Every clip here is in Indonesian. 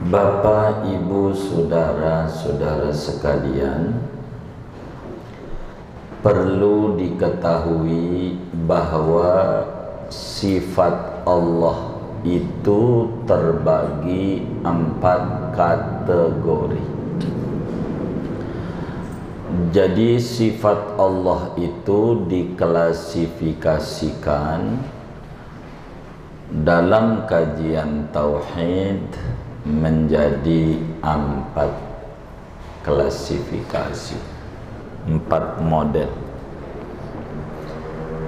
Bapak, Ibu, saudara-saudara sekalian, perlu diketahui bahwa sifat Allah itu terbagi 4 kategori. Jadi sifat Allah itu diklasifikasikan dalam kajian tauhid menjadi 4 klasifikasi, 4 model.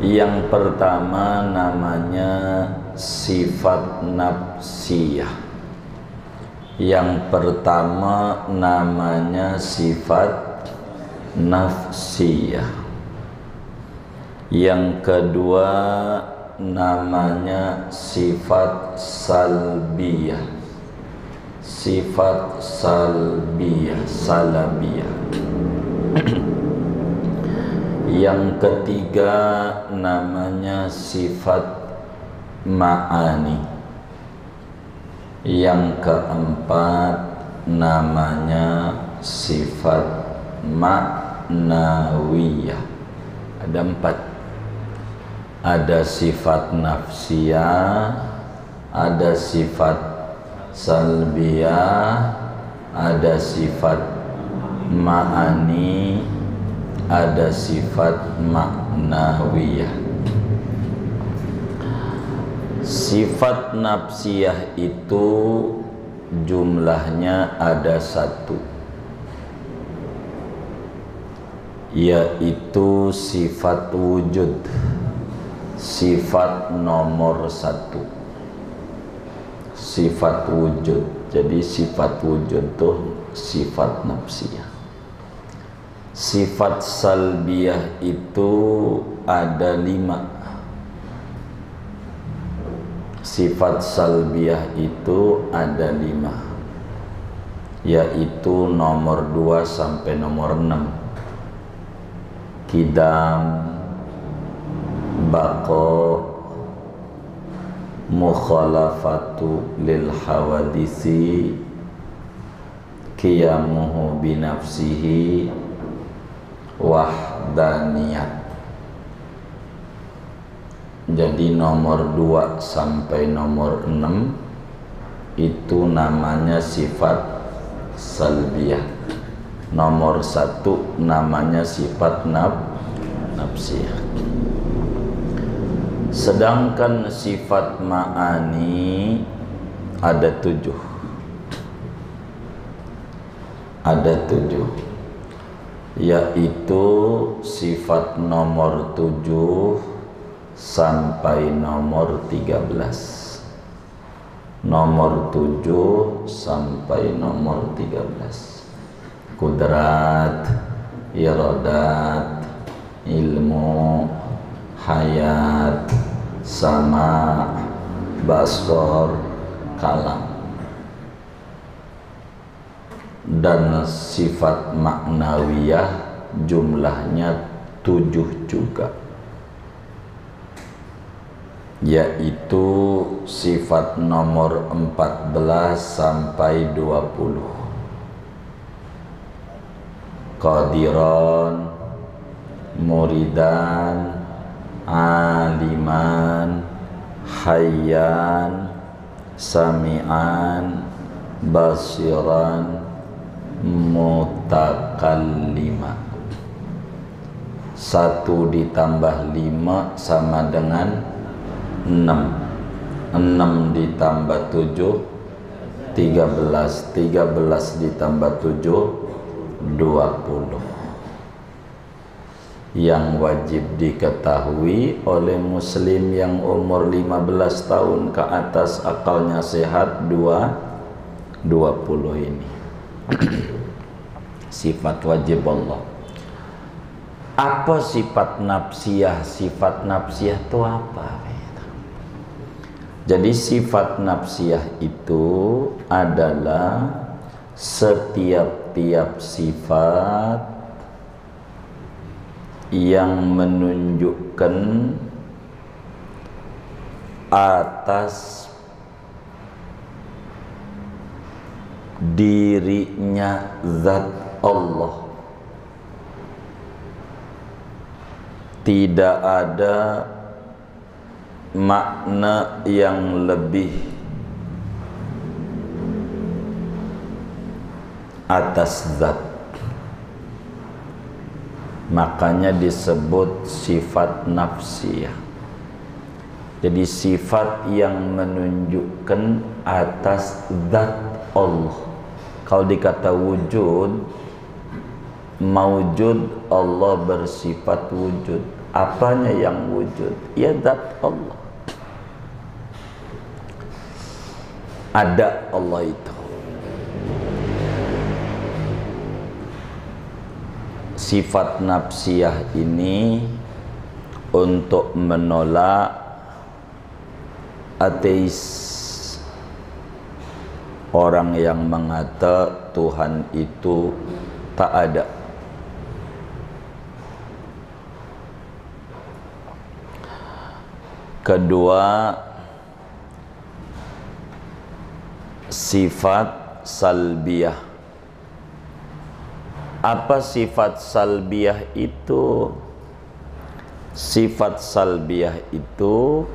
Yang pertama namanya sifat nafsiyah. Yang pertama namanya sifat nafsiyah. Yang kedua namanya sifat salbiyah. Sifat salbiyah, salabiyah. Yang ketiga namanya sifat ma'ani. Yang keempat namanya sifat ma'nawiyah. Ada 4. Ada sifat nafsiyah, ada sifat salbiyah, ada sifat ma'ani, ada sifat ma'nawiyah. Sifat nafsiyah itu jumlahnya ada 1, yaitu sifat wujud, sifat nomor 1. Sifat wujud. Jadi sifat wujud itu sifat nafsiyah. Sifat salbiyah itu ada 5. Sifat salbiyah itu ada 5, yaitu nomor 2 sampai nomor 6. Qidam, baqa, mukhalafatu lil hawadisi, qiyamuhu binafsihi, wahdaniyat. Jadi nomor 2 sampai nomor 6 itu namanya sifat salbiyah. Nomor 1 namanya sifat nafsiyah. Sedangkan sifat ma'ani ada 7. Ada 7, yaitu sifat nomor 7 sampai nomor 13. Nomor 7 sampai nomor 13. Kudrat, iradat, ilmu, hayat, sama, basor, kalam. Dan sifat maknawiyah jumlahnya 7 juga, yaitu sifat nomor 14 sampai 20. Qadiran, muridan, aliman, hayyan, sami'an, basiran, mutakallima. 1 ditambah 5 sama dengan 6. 6 ditambah 7 13. 13 ditambah 7 20. Yang wajib diketahui oleh muslim yang umur 15 tahun ke atas, akalnya sehat, 20 ini. Sifat wajib Allah. Apa sifat nafsiyah? Sifat nafsiyah itu apa? Jadi sifat nafsiyah itu adalah setiap-tiap sifat yang menunjukkan atas dirinya zat Allah. Tidak ada makna yang lebih atas zat. Makanya disebut sifat nafsiyah. Jadi sifat yang menunjukkan atas zat Allah. Kalau dikata wujud, maujud, Allah bersifat wujud. Apanya yang wujud? Ya zat Allah. Ada Allah itu. Sifat nafsiyah ini untuk menolak ateis, orang yang mengata Tuhan itu tak ada. Kedua, sifat salbiyah. Apa sifat salbiyah itu? Sifat salbiyah itu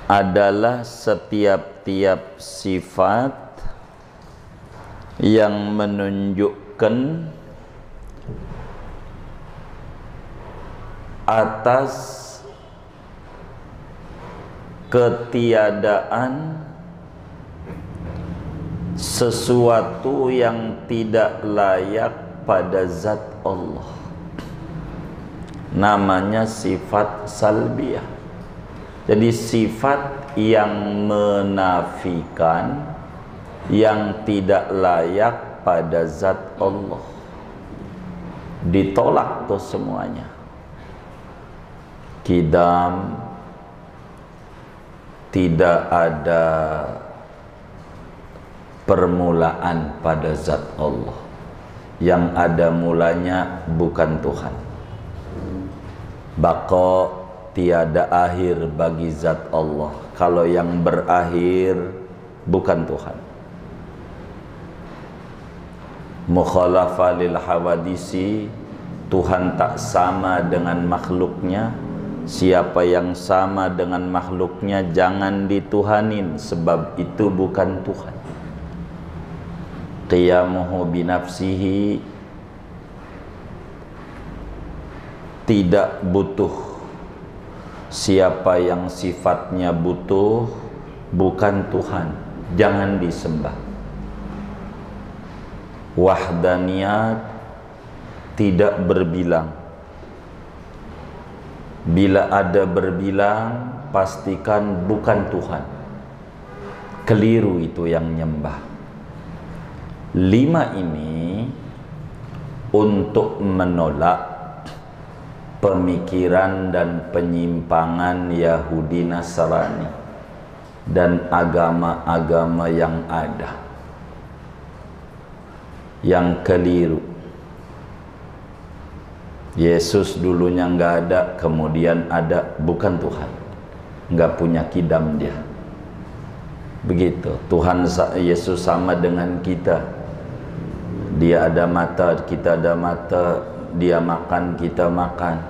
adalah setiap-tiap sifat yang menunjukkan atas ketiadaan sesuatu yang tidak layak pada zat Allah. Namanya sifat salbiyah. Jadi sifat yang menafikan, yang tidak layak pada zat Allah, ditolak tuh semuanya. Qidam, tidak ada permulaan pada zat Allah. Yang ada mulanya bukan Tuhan. Baqa, tiada akhir bagi zat Allah. Kalau yang berakhir bukan Tuhan. Mukhalafah lil hawadisi, Tuhan tak sama dengan makhluknya. Siapa yang sama dengan makhluknya jangan dituhanin, sebab itu bukan Tuhan. Qiyamuhu binafsihi, tidak butuh. Siapa yang sifatnya butuh bukan Tuhan, jangan disembah. Wahdaniyat, tidak berbilang. Bila ada berbilang, pastikan bukan Tuhan. Keliru itu yang nyembah. 5 ini untuk menolak pemikiran dan penyimpangan Yahudi Nasrani dan agama-agama yang ada, yang keliru. Yesus dulunya nggak ada, kemudian ada, bukan Tuhan. Nggak punya kidam dia. Begitu. Tuhan Yesus sama dengan kita. Dia ada mata, kita ada mata. Dia makan, kita makan.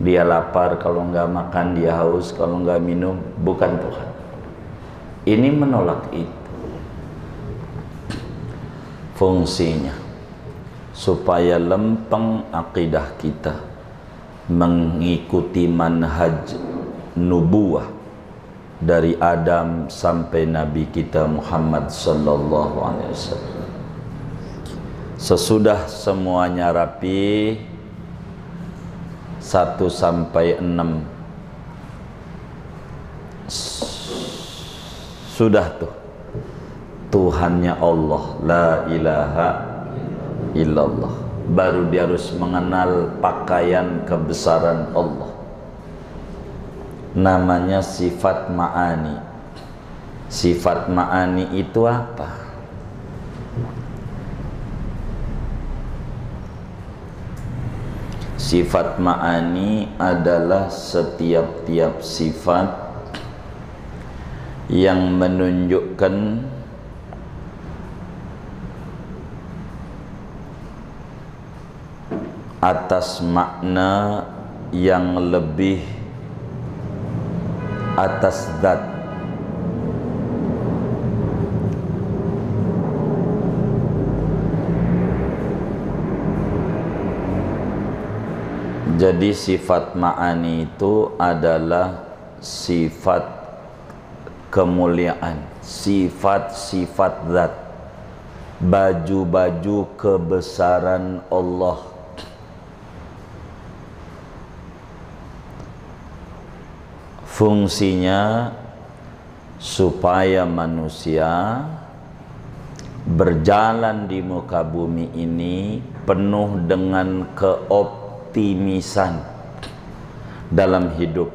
Dia lapar, kalau nggak makan dia haus, kalau nggak minum, bukan Tuhan. Ini menolak itu. Fungsinya supaya lempeng akidah kita mengikuti manhaj nubuwah dari Adam sampai Nabi kita Muhammad sallallahu alaihi wasallam. Sesudah semuanya rapi 1 sampai 6 sudah tuh Tuhannya Allah, la ilaha illallah. Baru dia harus mengenal pakaian kebesaran Allah. Namanya sifat ma'ani. Sifat ma'ani itu apa? Sifat ma'ani adalah setiap-tiap sifat yang menunjukkan atas makna yang lebih atas zat. Jadi sifat ma'ani itu adalah sifat kemuliaan, sifat-sifat zat, baju-baju kebesaran Allah. Fungsinya supaya manusia berjalan di muka bumi ini penuh dengan keoptimisan dalam hidup.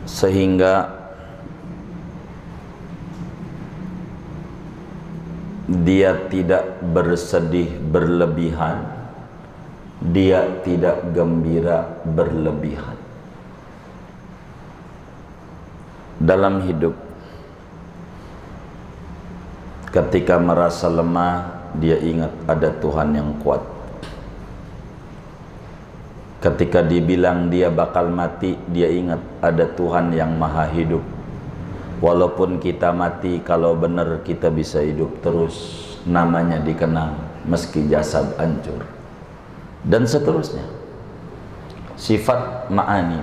Sehingga dia tidak bersedih berlebihan, dia tidak gembira berlebihan dalam hidup. Ketika merasa lemah, dia ingat ada Tuhan yang kuat. Ketika dibilang dia bakal mati, dia ingat ada Tuhan yang maha hidup. Walaupun kita mati, kalau benar kita bisa hidup terus, namanya dikenang meski jasad hancur, dan seterusnya. Sifat ma'ani.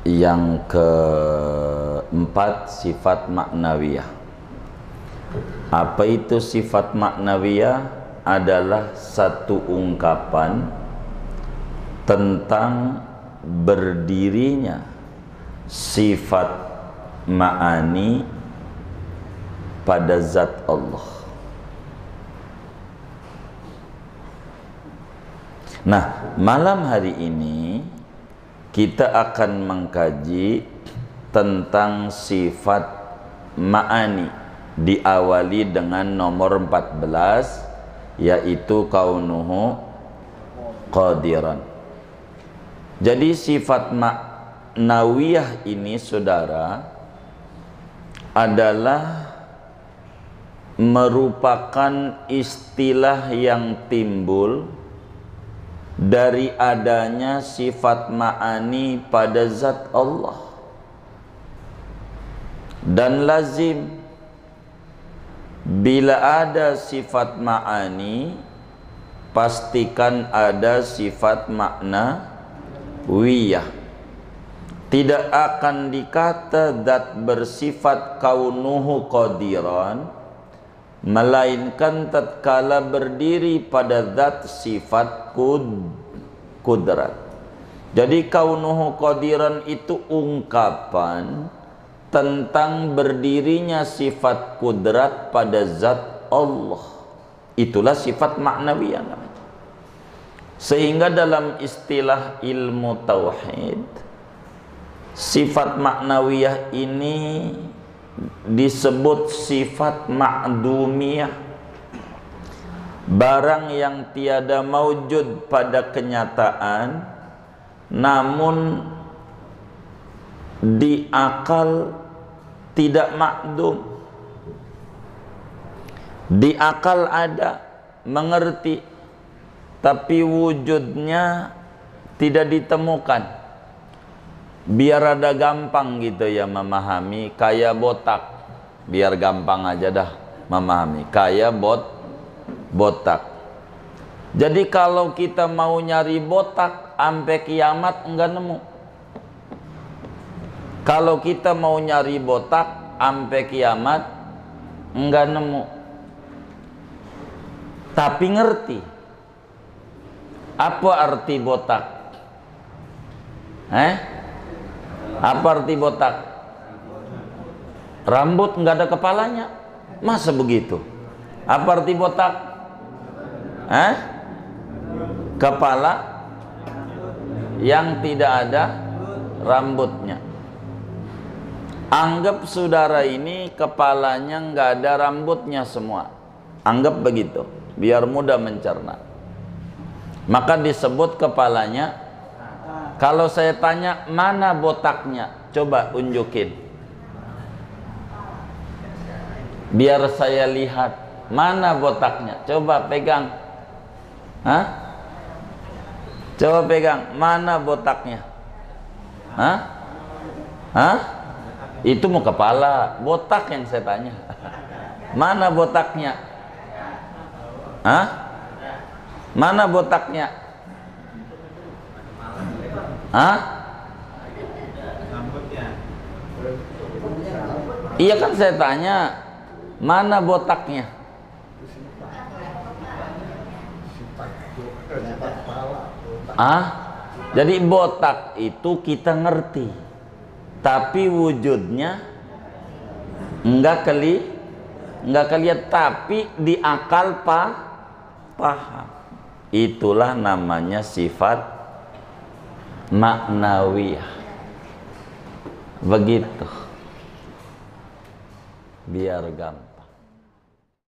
Yang keempat, sifat maknawiyah. Apa itu sifat maknawiyah? Adalah satu ungkapan tentang berdirinya sifat ma'ani pada zat Allah. Nah, malam hari ini kita akan mengkaji tentang sifat ma'ani, diawali dengan nomor 14, yaitu kaunuhu qadiran. Jadi sifat ma'nawiyah ini, saudara, adalah merupakan istilah yang timbul dari adanya sifat ma'ani pada zat Allah. Dan lazim bila ada sifat ma'ani, pastikan ada sifat makna wiyah. Tidak akan dikata zat bersifat kaunuhu qadiran, melainkan tatkala berdiri pada zat sifat kudrat. Jadi kaunuhu qadiran itu ungkapan tentang berdirinya sifat kudrat pada zat Allah. Itulah sifat maknawiyah namanya. Sehingga dalam istilah ilmu tauhid, sifat maknawiyah ini disebut sifat ma'dumiyah, barang yang tiada maujud pada kenyataan, namun di akal tidak makdum. Di akal ada, mengerti, tapi wujudnya tidak ditemukan. Biar ada gampang gitu ya memahami, kayak botak. Biar gampang aja dah memahami, kayak botak. Jadi kalau kita mau nyari botak sampai kiamat enggak nemu. Kalau kita mau nyari botak sampai kiamat enggak nemu. Tapi ngerti apa arti botak? Apa arti botak? Rambut nggak ada kepalanya. Masa begitu? Apa arti botak? Kepala yang tidak ada rambutnya. Anggap saudara ini kepalanya nggak ada rambutnya semua. Anggap begitu. biar mudah mencerna. Maka disebut kepalanya. Kalau saya tanya mana botaknya, coba unjukin, biar saya lihat mana botaknya. Coba pegang. Hah? Coba pegang, mana botaknya? Hah? Hah? Itu mau kepala, botak yang saya tanya. Mana botaknya? Hah? Mana botaknya? Hah? Iya kan saya tanya, mana botaknya? Jadi botak itu kita ngerti, tapi wujudnya enggak kelihatan, tapi di akal paham. Itulah namanya sifat maknawiyah. Begitu. Biar gampang.